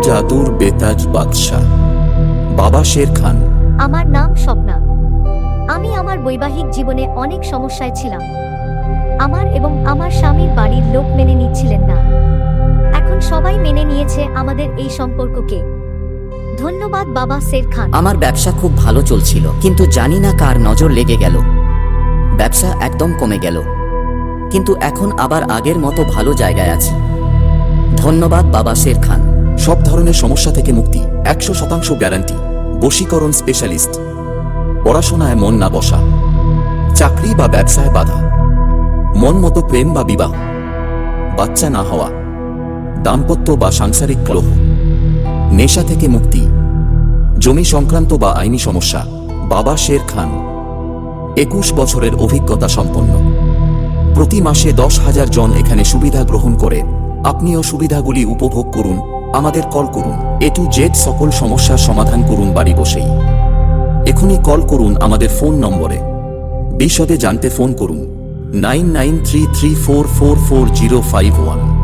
জাদুর বেতাজ বাদশাহ বাবা শের খান। আমার নাম স্বপ্না। আমি আমার বৈবাহিক জীবনে অনেক সমস্যায় ছিলাম। আমার এবং আমার স্বামীর বাড়ির লোক মেনে নিচ্ছিলেন না। এখন সবাই মেনে নিয়েছে আমাদের এই সম্পর্ককে। ধন্যবাদ বাবা শের খান। আমার ব্যবসা খুব ভালো চলছিল, কিন্তু জানি না কার নজর লেগে গেল, ব্যবসা একদম কমে গেল। কিন্তু এখন আবার আগের মতো ভালো জায়গায় আছি। ধন্যবাদ বাবা শের খান। সব ধরনের সমস্যা থেকে মুক্তি, 100% গ্যারান্টি। বশীকরণ স্পেশালিস্ট। পড়াশোনায় মন না বসা, চাকরি বা ব্যবসায় বাধা, মন মতো প্রেম বা বিবাহ, বাচ্চা না হওয়া, দাম্পত্য বা সাংসারিক কলহ, নেশা থেকে মুক্তি, জমি সংক্রান্ত বা আইনি সমস্যা। বাবা শের খান 21 বছরের অভিজ্ঞতা সম্পন্ন। প্রতি মাসে 10,000 জন এখানে সুবিধা গ্রহণ করে। আপনিও সুবিধাগুলি উপভোগ করুন। আমাদের কল করুন। A to Z সকল সমস্যার সমাধান করুন বাড়ি বসেই। এখনই কল করুন আমাদের ফোন নম্বরে। বিশদে জানতে ফোন করুন 9933444051।